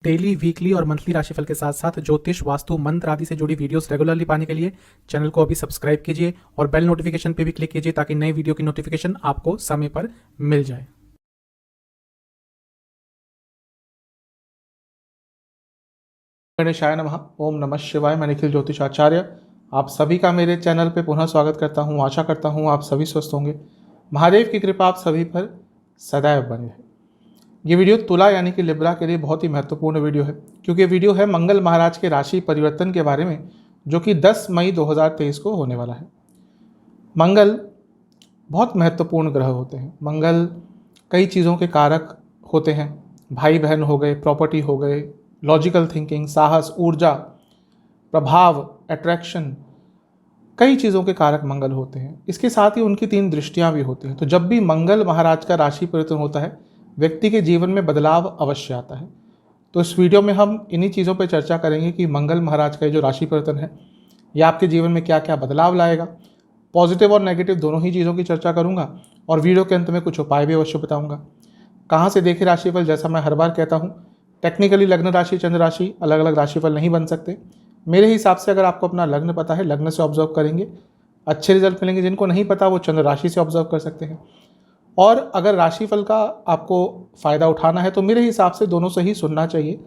Daily, weekly और monthly राशिफल के साथ साथ ज्योतिष, वास्तु, मंत्र आदि से जुड़ी वीडियोस रेगुलरली पाने के लिए चैनल को अभी सब्सक्राइब कीजिए और बेल नोटिफिकेशन पे भी क्लिक कीजिए ताकि नई वीडियो की नोटिफिकेशन आपको समय पर मिल जाए। गणेशाय नमः। ओम नमः शिवाय। मैं निखिल ज्योतिषाचार्य आप सभी का मेरे चैनल पे पुनः स्वागत करता हूँ। आशा करता हूँ आप सभी स्वस्थ होंगे। महादेव की कृपा आप सभी पर सदैव बनी रहे। ये वीडियो तुला यानी कि लिब्रा के लिए बहुत ही महत्वपूर्ण वीडियो है, क्योंकि ये वीडियो है मंगल महाराज के राशि परिवर्तन के बारे में, जो कि 10 मई 2023 को होने वाला है। मंगल बहुत महत्वपूर्ण ग्रह होते हैं। मंगल कई चीज़ों के कारक होते हैं। भाई बहन हो गए, प्रॉपर्टी हो गए, लॉजिकल थिंकिंग, साहस, ऊर्जा, प्रभाव, अट्रैक्शन, कई चीज़ों के कारक मंगल होते हैं। इसके साथ ही उनकी 3 दृष्टियां भी होती हैं। तो जब भी मंगल महाराज का राशि परिवर्तन होता है, व्यक्ति के जीवन में बदलाव अवश्य आता है। तो इस वीडियो में हम इन्हीं चीज़ों पर चर्चा करेंगे कि मंगल महाराज का जो राशि परिवर्तन है, यह आपके जीवन में क्या क्या बदलाव लाएगा। पॉजिटिव और नेगेटिव दोनों ही चीज़ों की चर्चा करूंगा और वीडियो के अंत में कुछ उपाय भी अवश्य बताऊंगा। कहाँ से देखें राशिफल? जैसा मैं हर बार कहता हूँ, टेक्निकली लग्न राशि, चंद्र राशि अलग अलग राशिफल नहीं बन सकते। मेरे हिसाब से अगर आपको अपना लग्न पता है, लग्न से ऑब्जर्व करेंगे, अच्छे रिजल्ट मिलेंगे। जिनको नहीं पता वो चंद्र राशि से ऑब्जर्व कर सकते हैं। और अगर राशिफल का आपको फ़ायदा उठाना है तो मेरे हिसाब से दोनों से ही सुनना चाहिए।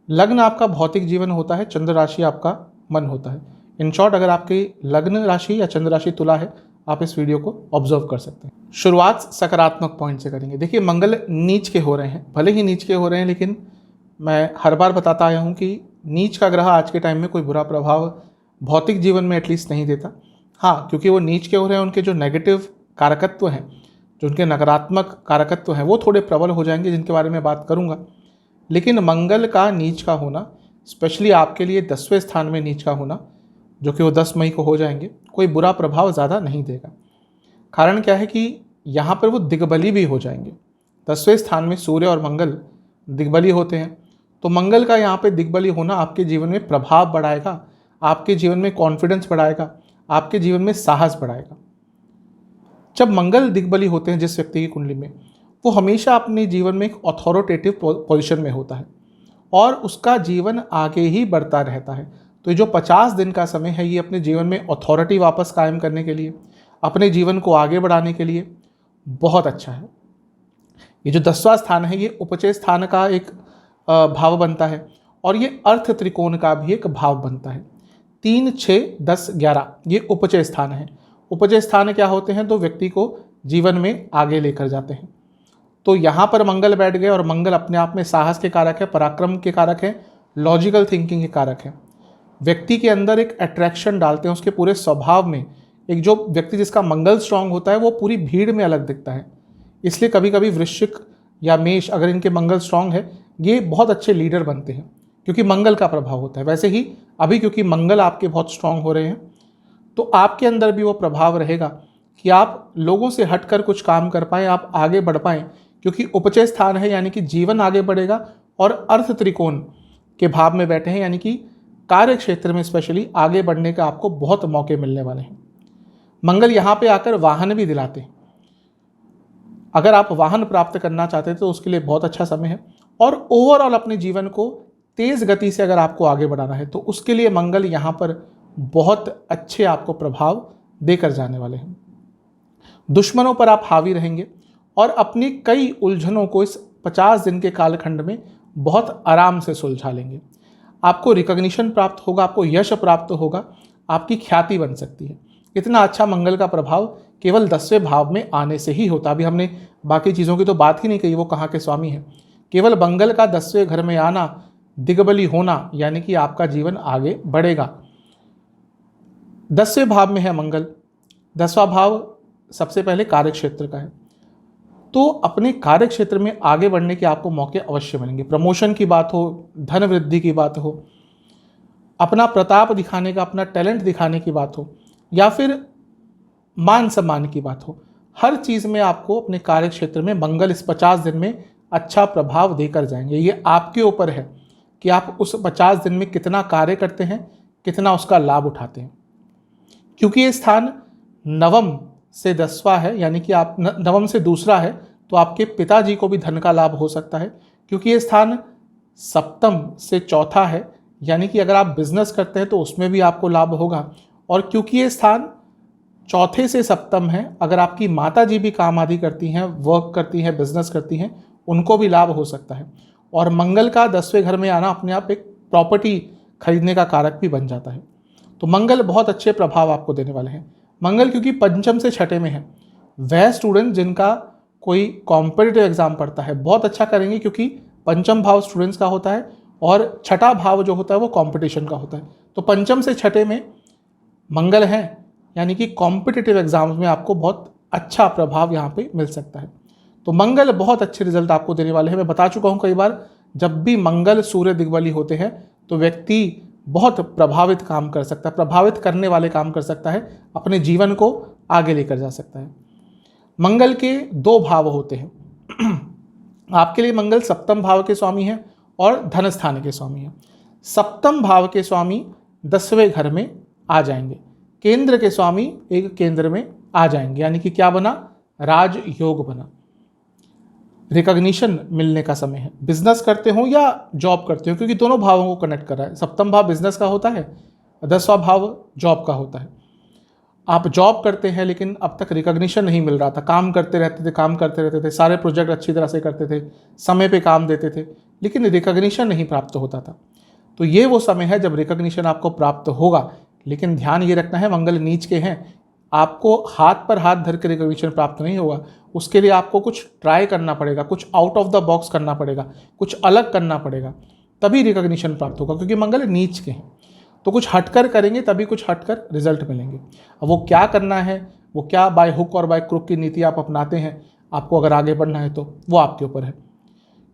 लग्न आपका भौतिक जीवन होता है, चंद्र राशि आपका मन होता है। इन शॉर्ट, अगर आपकी लग्न राशि या चंद्र राशि तुला है, आप इस वीडियो को ऑब्जर्व कर सकते हैं। शुरुआत सकारात्मक पॉइंट से करेंगे। देखिए, मंगल नीच के हो रहे हैं, भले ही नीच के हो रहे हैं, लेकिन मैं हर बार बताता आया हूँ कि नीच का ग्रह आज के टाइम में कोई बुरा प्रभाव भौतिक जीवन में एटलीस्ट नहीं देता। हाँ, क्योंकि वो नीच के हो रहे हैं, उनके जो नेगेटिव कारकत्व हैं, जो उनके नकारात्मक कारकत्व हैं, वो थोड़े प्रबल हो जाएंगे, जिनके बारे में बात करूँगा। लेकिन मंगल का नीच का होना, स्पेशली आपके लिए 10वें स्थान में नीच का होना, जो कि वो 10 मई को हो जाएंगे, कोई बुरा प्रभाव ज़्यादा नहीं देगा। कारण क्या है कि यहाँ पर वो दिग्बली भी हो जाएंगे। 10वें स्थान में सूर्य और मंगल दिग्बली होते हैं, तो मंगल का यहाँ पे दिग्बली होना आपके जीवन में प्रभाव बढ़ाएगा, आपके जीवन में कॉन्फिडेंस बढ़ाएगा, आपके जीवन में साहस बढ़ाएगा। जब मंगल दिग्बली होते हैं जिस व्यक्ति की कुंडली में, वो हमेशा अपने जीवन में एक अथॉरिटेटिव पोजीशन में होता है और उसका जीवन आगे ही बढ़ता रहता है। तो ये जो 50 दिन का समय है, ये अपने जीवन में अथॉरिटी वापस कायम करने के लिए, अपने जीवन को आगे बढ़ाने के लिए बहुत अच्छा है। ये जो 10वां स्थान है, ये उपचय स्थान का एक भाव बनता है और ये अर्थ त्रिकोण का भी एक भाव बनता है। 3, 6, 10, 11 ये उपचय स्थान है। उपचय स्थान क्या होते हैं? तो व्यक्ति को जीवन में आगे लेकर जाते हैं। तो यहाँ पर मंगल बैठ गए और मंगल अपने आप में साहस के कारक है, पराक्रम के कारक है, लॉजिकल थिंकिंग के कारक है। व्यक्ति के अंदर एक अट्रैक्शन डालते हैं, उसके पूरे स्वभाव में। एक जो व्यक्ति जिसका मंगल स्ट्रांग होता है, वो पूरी भीड़ में अलग दिखता है। इसलिए कभी कभी वृश्चिक या मेष, अगर इनके मंगल स्ट्रांग है, ये बहुत अच्छे लीडर बनते हैं, क्योंकि मंगल का प्रभाव होता है। वैसे ही अभी क्योंकि मंगल आपके बहुत स्ट्रांग हो रहे हैं, तो आपके अंदर भी वो प्रभाव रहेगा कि आप लोगों से हटकर कुछ काम कर पाएँ, आप आगे बढ़ पाएँ, क्योंकि उपचय स्थान है, यानी कि जीवन आगे बढ़ेगा। और अर्थ त्रिकोण के भाव में बैठे हैं, यानी कि कार्य क्षेत्र में स्पेशली आगे बढ़ने का आपको बहुत मौके मिलने वाले हैं। मंगल यहाँ पे आकर वाहन भी दिलाते हैं। अगर आप वाहन प्राप्त करना चाहते हैं तो उसके लिए बहुत अच्छा समय है। और ओवरऑल अपने जीवन को तेज गति से अगर आपको आगे बढ़ाना है, तो उसके लिए मंगल यहाँ पर बहुत अच्छे आपको प्रभाव देकर जाने वाले हैं। दुश्मनों पर आप हावी रहेंगे और अपनी कई उलझनों को इस 50 दिन के कालखंड में बहुत आराम से सुलझा लेंगे। आपको रिकॉग्निशन प्राप्त होगा, आपको यश प्राप्त होगा, आपकी ख्याति बन सकती है। इतना अच्छा मंगल का प्रभाव केवल 10वें भाव में आने से ही होता। अभी हमने बाकी चीज़ों की तो बात ही नहीं कही, वो कहाँ के स्वामी हैं। केवल मंगल का 10वें घर में आना, दिग्बली होना, यानी कि आपका जीवन आगे बढ़ेगा। 10वें भाव में है मंगल। 10वां भाव सबसे पहले कार्य क्षेत्र का है, तो अपने कार्य क्षेत्र में आगे बढ़ने के आपको मौके अवश्य मिलेंगे। प्रमोशन की बात हो, धन वृद्धि की बात हो, अपना प्रताप दिखाने का, अपना टैलेंट दिखाने की बात हो, या फिर मान सम्मान की बात हो, हर चीज़ में आपको अपने कार्य क्षेत्र में मंगल इस 50 दिन में अच्छा प्रभाव देकर जाएंगे। ये आपके ऊपर है कि आप उस 50 दिन में कितना कार्य करते हैं, कितना उसका लाभ उठाते हैं। क्योंकि ये स्थान नवम से 10वां है, यानी कि आप नवम से दूसरा है, तो आपके पिताजी को भी धन का लाभ हो सकता है, क्योंकि ये स्थान सप्तम से चौथा है, यानी कि अगर आप बिजनेस करते हैं तो उसमें भी आपको लाभ होगा। और क्योंकि ये स्थान चौथे से सप्तम है, अगर आपकी माता जी भी काम आदि करती हैं, वर्क करती हैं, बिजनेस करती हैं, उनको भी लाभ हो सकता है। और मंगल का 10वें घर में आना अपने आप एक प्रॉपर्टी खरीदने का कारक भी बन जाता है। तो मंगल बहुत अच्छे प्रभाव आपको देने वाले हैं। मंगल क्योंकि पंचम से छठे में है, वह स्टूडेंट जिनका कोई कॉम्पिटिटिव एग्जाम पढ़ता है बहुत अच्छा करेंगे, क्योंकि पंचम भाव स्टूडेंट्स का होता है और छठा भाव जो होता है वो कंपटीशन का होता है। तो पंचम से छठे में मंगल है, यानी कि कॉम्पिटिटिव एग्जाम्स में आपको बहुत अच्छा प्रभाव यहाँ पे मिल सकता है। तो मंगल बहुत अच्छे रिजल्ट आपको देने वाले हैं। मैं बता चुका हूँ कई बार, जब भी मंगल सूर्य दिग्बली होते हैं तो व्यक्ति बहुत प्रभावित काम कर सकता है, प्रभावित करने वाले काम कर सकता है, अपने जीवन को आगे लेकर जा सकता है। मंगल के 2 भाव होते हैं। आपके लिए मंगल सप्तम भाव के स्वामी हैं और धन स्थान के स्वामी हैं। सप्तम भाव के स्वामी 10वें घर में आ जाएंगे, केंद्र के स्वामी एक केंद्र में आ जाएंगे, यानी कि क्या बना, राजयोग बना, रिकॉग्निशन मिलने का समय है। बिजनेस करते हो या जॉब करते हो, क्योंकि दोनों भावों को कनेक्ट कर रहा है। सप्तम भाव बिजनेस का होता है, 10वां भाव जॉब का होता है। आप जॉब करते हैं लेकिन अब तक रिकॉग्निशन नहीं मिल रहा था, काम करते रहते थे, सारे प्रोजेक्ट अच्छी तरह से करते थे, समय पे काम देते थे, लेकिन रिकॉग्निशन नहीं प्राप्त होता था। तो ये वो समय है जब रिकॉग्निशन आपको प्राप्त होगा। लेकिन ध्यान ये रखना है, मंगल नीच के हैं, आपको हाथ पर हाथ धर के रिकॉग्निशन प्राप्त नहीं होगा। उसके लिए आपको कुछ ट्राई करना पड़ेगा, कुछ आउट ऑफ द बॉक्स करना पड़ेगा, कुछ अलग करना पड़ेगा, तभी रिकॉग्निशन प्राप्त होगा, क्योंकि मंगल नीच के हैं। तो कुछ हटकर करेंगे तभी कुछ हटकर रिजल्ट मिलेंगे। अब वो क्या करना है, वो क्या बाय हुक और बाय क्रुक की नीति आप अपनाते हैं, आपको अगर आगे बढ़ना है तो वो आपके ऊपर है।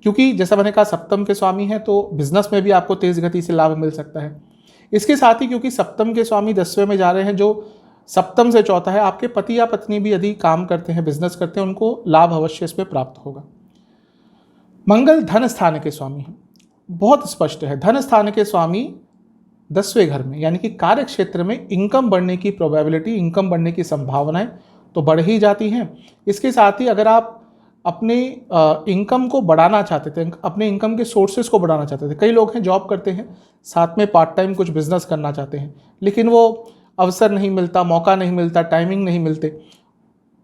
क्योंकि जैसा मैंने कहा सप्तम के स्वामी हैं, तो बिजनेस में भी आपको तेज गति से लाभ मिल सकता है। इसके साथ ही क्योंकि सप्तम के स्वामी 10वें में जा रहे हैं, जो सप्तम से चौथा है, आपके पति या पत्नी भी यदि काम करते हैं, बिजनेस करते हैं, उनको लाभ अवश्य इसमें प्राप्त होगा। मंगल धन स्थान के स्वामी हैं, बहुत स्पष्ट है, धन स्थान के स्वामी 10वें घर में, यानी कि कार्य क्षेत्र में इनकम बढ़ने की प्रोबेबिलिटी, इनकम बढ़ने की संभावनाएं तो बढ़ ही जाती हैं। इसके साथ ही अगर आप अपने इनकम को बढ़ाना चाहते थे, अपने इनकम के सोर्सेज को बढ़ाना चाहते थे, कई लोग हैं जॉब करते हैं, साथ में पार्ट टाइम कुछ बिजनेस करना चाहते हैं, लेकिन वो अवसर नहीं मिलता, मौका नहीं मिलता, टाइमिंग नहीं मिलते।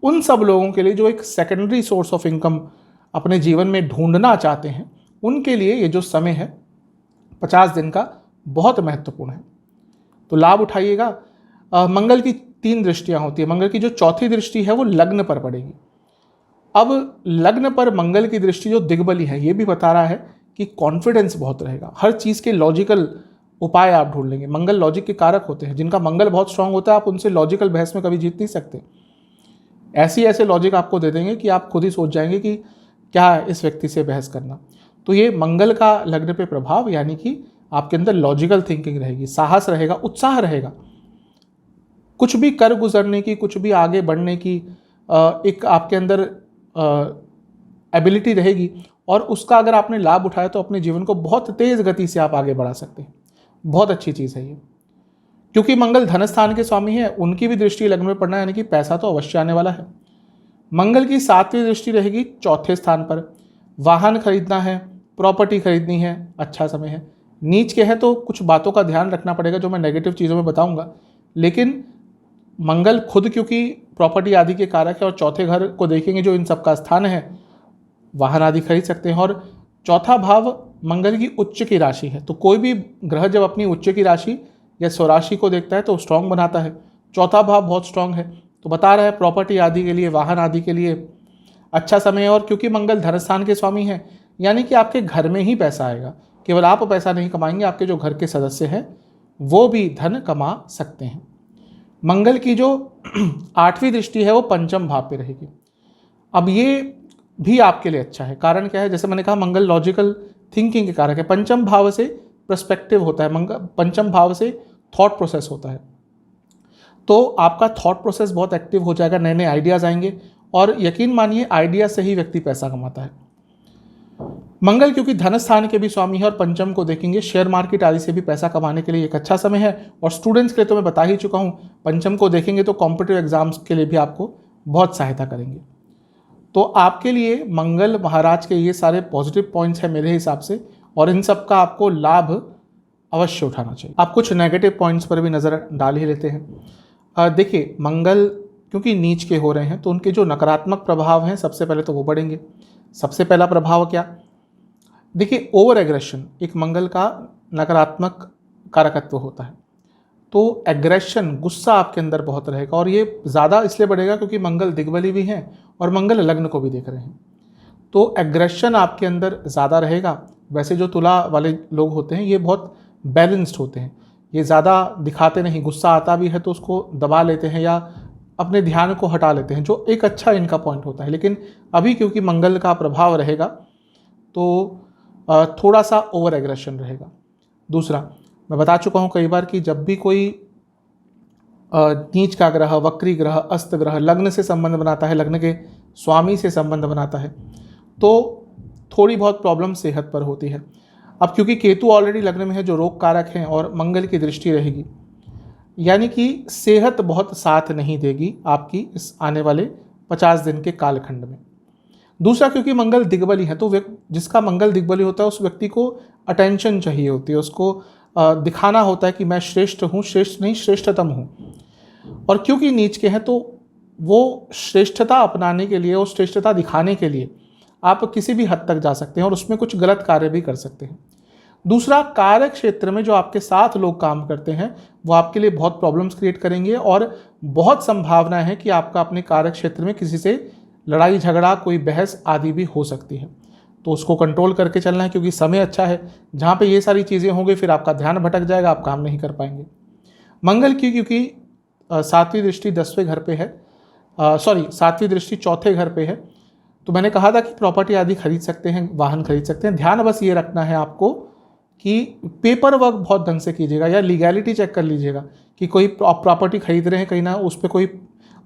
उन सब लोगों के लिए जो एक सेकेंडरी सोर्स ऑफ इनकम अपने जीवन में ढूंढना चाहते हैं, उनके लिए ये जो समय है 50 दिन का बहुत महत्वपूर्ण है। तो लाभ उठाइएगा। मंगल की 3 दृष्टियां होती है। मंगल की जो चौथी दृष्टि है वो लग्न पर पड़ेगी। अब लग्न पर मंगल की दृष्टि जो दिग्बली है, ये भी बता रहा है कि कॉन्फिडेंस बहुत रहेगा, हर चीज़ के लॉजिकल उपाय आप ढूंढ लेंगे। मंगल लॉजिक के कारक होते हैं, जिनका मंगल बहुत स्ट्रांग होता है, आप उनसे लॉजिकल बहस में कभी जीत नहीं सकते। ऐसे लॉजिक आपको दे देंगे कि आप खुद ही सोच जाएंगे कि क्या इस व्यक्ति से बहस करना। तो ये मंगल का लग्न पे प्रभाव, यानी कि आपके अंदर लॉजिकल थिंकिंग रहेगी, साहस रहेगा, उत्साह रहेगा, कुछ भी कर गुजरने की, कुछ भी आगे बढ़ने की एक आपके अंदर एबिलिटी रहेगी। और उसका अगर आपने लाभ उठाया तो अपने जीवन को बहुत तेज गति से आप आगे बढ़ा सकते हैं। बहुत अच्छी चीज़ है ये। क्योंकि मंगल धन स्थान के स्वामी है, उनकी भी दृष्टि लग्न में पड़ना, यानी कि पैसा तो अवश्य आने वाला है। मंगल की 7वीं दृष्टि रहेगी चौथे स्थान पर। वाहन खरीदना है, प्रॉपर्टी खरीदनी है, अच्छा समय है। नीच के है तो कुछ बातों का ध्यान रखना पड़ेगा, जो मैं नेगेटिव चीज़ों में बताऊंगा। लेकिन मंगल खुद क्योंकि प्रॉपर्टी आदि के कारक है और चौथे घर को देखेंगे जो इन सब का स्थान है, वाहन आदि खरीद सकते हैं। और चौथा भाव मंगल की उच्च की राशि है, तो कोई भी ग्रह जब अपनी उच्च की राशि या स्वराशि को देखता है तो स्ट्रांग बनाता है। चौथा भाव बहुत स्ट्रांग है, तो बता रहा है प्रॉपर्टी आदि के लिए, वाहन आदि के लिए अच्छा समय है। और क्योंकि मंगल धन स्थान के स्वामी हैं, यानी कि आपके घर में ही पैसा आएगा। केवल आप पैसा नहीं कमाएंगे, आपके जो घर के सदस्य हैं वो भी धन कमा सकते हैं। मंगल की जो 8वीं दृष्टि है वो पंचम भाव पे रहेगी। अब ये भी आपके लिए अच्छा है। कारण क्या है, जैसे मैंने कहा मंगल लॉजिकल थिंकिंग के कारक है। पंचम भाव से पर्सपेक्टिव होता है, मंगल पंचम भाव से थॉट प्रोसेस होता है। तो आपका थॉट प्रोसेस बहुत एक्टिव हो जाएगा, नए नए आइडियाज़ आएंगे। और यकीन मानिए आइडिया से ही व्यक्ति पैसा कमाता है। मंगल क्योंकि धन स्थान के भी स्वामी है और पंचम को देखेंगे, शेयर मार्केट आदि से भी पैसा कमाने के लिए एक अच्छा समय है। और स्टूडेंट्स के लिए तो मैं बता ही चुका हूँ, पंचम को देखेंगे तो कॉम्पिटिटिव एग्जाम्स के लिए भी आपको बहुत सहायता करेंगे। तो आपके लिए मंगल महाराज के ये सारे पॉजिटिव पॉइंट्स हैं मेरे हिसाब से। और इन सब का आपको लाभ अवश्य उठाना चाहिए। आप कुछ नेगेटिव पॉइंट्स पर भी नज़र डाल ही लेते हैं। देखिए, मंगल क्योंकि नीच के हो रहे हैं तो उनके जो नकारात्मक प्रभाव हैं सबसे पहले तो वो बढ़ेंगे। सबसे पहला प्रभाव क्या? देखिए, ओवर एग्रेशन एक मंगल का नकारात्मक कारकत्व होता है। तो एग्रेशन, गुस्सा आपके अंदर बहुत रहेगा और ये ज़्यादा इसलिए बढ़ेगा क्योंकि मंगल दिग्बली भी हैं और मंगल लग्न को भी देख रहे हैं। तो एग्रेशन आपके अंदर ज़्यादा रहेगा। वैसे जो तुला वाले लोग होते हैं ये बहुत बैलेंस्ड होते हैं, ये ज़्यादा दिखाते नहीं, गुस्सा आता भी है तो उसको दबा लेते हैं या अपने ध्यान को हटा लेते हैं, जो एक अच्छा इनका पॉइंट होता है। लेकिन अभी क्योंकि मंगल का प्रभाव रहेगा तो थोड़ा सा ओवर एग्रेशन रहेगा। दूसरा, मैं बता चुका हूँ कई बार कि जब भी कोई नीच का ग्रह, वक्री ग्रह, अस्त ग्रह लग्न से संबंध बनाता है, लग्न के स्वामी से संबंध बनाता है, तो थोड़ी बहुत प्रॉब्लम सेहत पर होती है। अब क्योंकि केतु ऑलरेडी लग्न में है जो रोग कारक हैं और मंगल की दृष्टि रहेगी, यानी कि सेहत बहुत साथ नहीं देगी आपकी इस आने वाले 50 दिन के कालखंड में। दूसरा, क्योंकि मंगल दिग्बली है तो जिसका मंगल दिग्बली होता है उस व्यक्ति को अटेंशन चाहिए होती है, उसको दिखाना होता है कि मैं श्रेष्ठ हूँ, श्रेष्ठ नहीं श्रेष्ठतम हूँ। और क्योंकि नीच के हैं तो वो श्रेष्ठता अपनाने के लिए और श्रेष्ठता दिखाने के लिए आप किसी भी हद तक जा सकते हैं और उसमें कुछ गलत कार्य भी कर सकते हैं। दूसरा, कार्य क्षेत्र में जो आपके साथ लोग काम करते हैं वो आपके लिए बहुत प्रॉब्लम्स क्रिएट करेंगे और बहुत संभावना है कि आपका अपने कार्य क्षेत्र में किसी से लड़ाई झगड़ा, कोई बहस आदि भी हो सकती है। तो उसको कंट्रोल करके चलना है क्योंकि समय अच्छा है। जहाँ पे ये सारी चीज़ें होंगी फिर आपका ध्यान भटक जाएगा, आप काम नहीं कर पाएंगे। मंगल की क्योंकि सातवीं दृष्टि 10वें घर पे है, सातवीं दृष्टि चौथे घर पे है, तो मैंने कहा था कि प्रॉपर्टी आदि खरीद सकते हैं, वाहन खरीद सकते हैं। ध्यान बस ये रखना है आपको कि पेपर वर्क बहुत ढंग से कीजिएगा या लीगैलिटी चेक कर लीजिएगा कि कोई प्रॉपर्टी खरीद रहे हैं कहीं ना उस पर कोई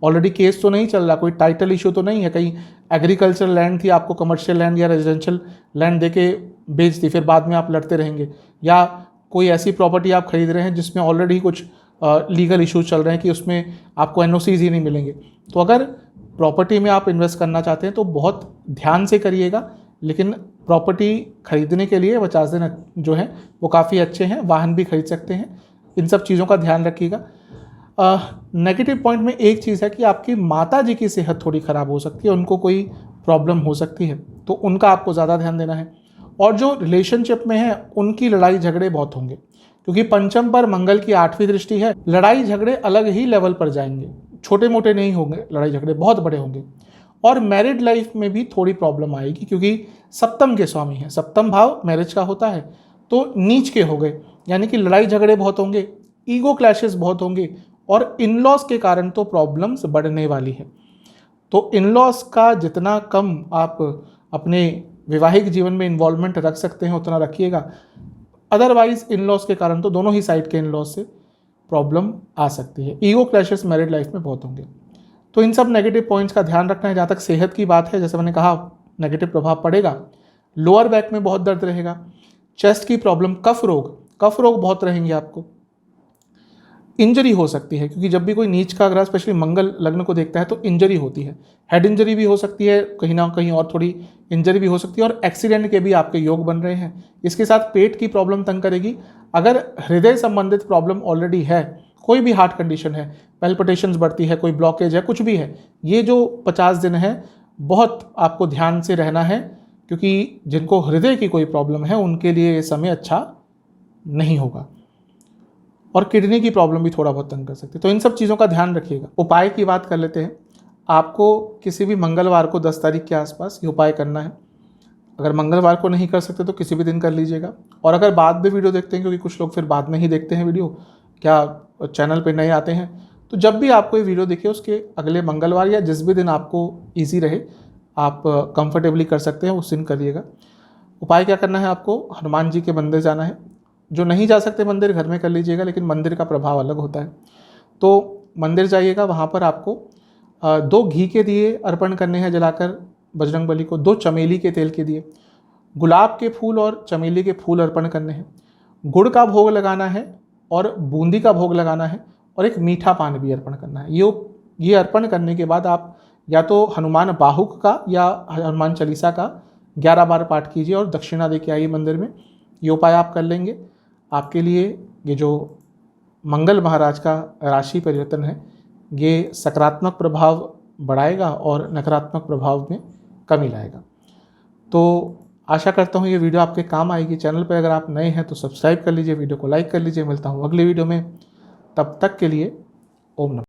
ऑलरेडी केस तो नहीं चल रहा, कोई टाइटल इशू तो नहीं है, कहीं एग्रीकल्चर लैंड थी आपको कमर्शियल लैंड या रेजिडेंशियल लैंड देके बेच दी, फिर बाद में आप लड़ते रहेंगे। या कोई ऐसी प्रॉपर्टी आप खरीद रहे हैं जिसमें ऑलरेडी कुछ लीगल इश्यूज चल रहे हैं कि उसमें आपको एनओसीज ही नहीं मिलेंगे। तो अगर प्रॉपर्टी में आप इन्वेस्ट करना चाहते हैं तो बहुत ध्यान से करिएगा, लेकिन प्रॉपर्टी खरीदने के लिए 50 दिन जो हैं वो काफ़ी अच्छे हैं। वाहन भी खरीद सकते हैं, इन सब चीज़ों का ध्यान रखिएगा। नेगेटिव पॉइंट में एक चीज़ है कि आपकी माता जी की सेहत थोड़ी ख़राब हो सकती है, उनको कोई प्रॉब्लम हो सकती है, तो उनका आपको ज़्यादा ध्यान देना है। और जो रिलेशनशिप में है उनकी लड़ाई झगड़े बहुत होंगे क्योंकि पंचम पर मंगल की 8वीं दृष्टि है। लड़ाई झगड़े अलग ही लेवल पर जाएंगे, छोटे मोटे नहीं होंगे, लड़ाई झगड़े बहुत बड़े होंगे। और मैरिड लाइफ में भी थोड़ी प्रॉब्लम आएगी क्योंकि सप्तम के स्वामी हैं, सप्तम भाव मैरिज का होता है, तो नीच के हो गए, यानी कि लड़ाई झगड़े बहुत होंगे, ईगो क्लैशेस बहुत होंगे और इन लॉज के कारण तो प्रॉब्लम्स बढ़ने वाली है। तो इन लॉज का जितना कम आप अपने वैवाहिक जीवन में इन्वॉल्वमेंट रख सकते हैं उतना रखिएगा, अदरवाइज इन लॉज के कारण तो दोनों ही साइड के इन लॉज से प्रॉब्लम आ सकती है। ईगो क्लैशेस मैरिड लाइफ में बहुत होंगे। तो इन सब नेगेटिव पॉइंट्स का ध्यान रखना है। जहाँ तक सेहत की बात है, जैसे मैंने कहा नेगेटिव प्रभाव पड़ेगा, लोअर बैक में बहुत दर्द रहेगा, चेस्ट की प्रॉब्लम, कफ रोग बहुत रहेंगे आपको, इंजरी हो सकती है क्योंकि जब भी कोई नीच का ग्रह स्पेशली मंगल लग्न को देखता है तो इंजरी होती है, हेड इंजरी भी हो सकती है, कहीं ना कहीं और थोड़ी इंजरी भी हो सकती है और एक्सीडेंट के भी आपके योग बन रहे हैं। इसके साथ पेट की प्रॉब्लम तंग करेगी। अगर हृदय संबंधित प्रॉब्लम ऑलरेडी है, कोई भी हार्ट कंडीशन है, पैल्पिटेशंस बढ़ती है, कोई ब्लॉकेज है, कुछ भी है, ये जो 50 दिन है बहुत आपको ध्यान से रहना है क्योंकि जिनको हृदय की कोई प्रॉब्लम है उनके लिए ये समय अच्छा नहीं होगा। और किडनी की प्रॉब्लम भी थोड़ा बहुत तंग कर सकती है। तो इन सब चीज़ों का ध्यान रखिएगा। उपाय की बात कर लेते हैं। आपको किसी भी मंगलवार को 10 तारीख के आसपास ये उपाय करना है। अगर मंगलवार को नहीं कर सकते तो किसी भी दिन कर लीजिएगा। और अगर बाद में वीडियो देखते हैं, क्योंकि कुछ लोग फिर बाद में ही देखते हैं वीडियो, क्या चैनल पे नए आते हैं, तो जब भी आपको ये वीडियो दिखे उसके अगले मंगलवार या जिस भी दिन आपको ईजी रहे आप कंफर्टेबली कर सकते हैं, उस दिन करिएगा। उपाय क्या करना है, आपको हनुमान जी के मंदिर जाना है। जो नहीं जा सकते मंदिर, घर में कर लीजिएगा, लेकिन मंदिर का प्रभाव अलग होता है। तो मंदिर जाइएगा, वहाँ पर आपको 2 घी के दिए अर्पण करने हैं जलाकर बजरंगबली को, 2 चमेली के तेल के दिए, गुलाब के फूल और चमेली के फूल अर्पण करने हैं, गुड़ का भोग लगाना है और बूंदी का भोग लगाना है और एक मीठा पान भी अर्पण करना है। ये अर्पण करने के बाद आप या तो हनुमान बाहुक का या हनुमान चालीसा का 11 बार पाठ कीजिए और दक्षिणा दे के आइए मंदिर में। ये उपाय आप कर लेंगे, आपके लिए ये जो मंगल महाराज का राशि परिवर्तन है ये सकारात्मक प्रभाव बढ़ाएगा और नकारात्मक प्रभाव में कमी लाएगा। तो आशा करता हूँ ये वीडियो आपके काम आएगी। चैनल पर अगर आप नए हैं तो सब्सक्राइब कर लीजिए, वीडियो को लाइक कर लीजिए। मिलता हूँ अगले वीडियो में, तब तक के लिए ओम नमः।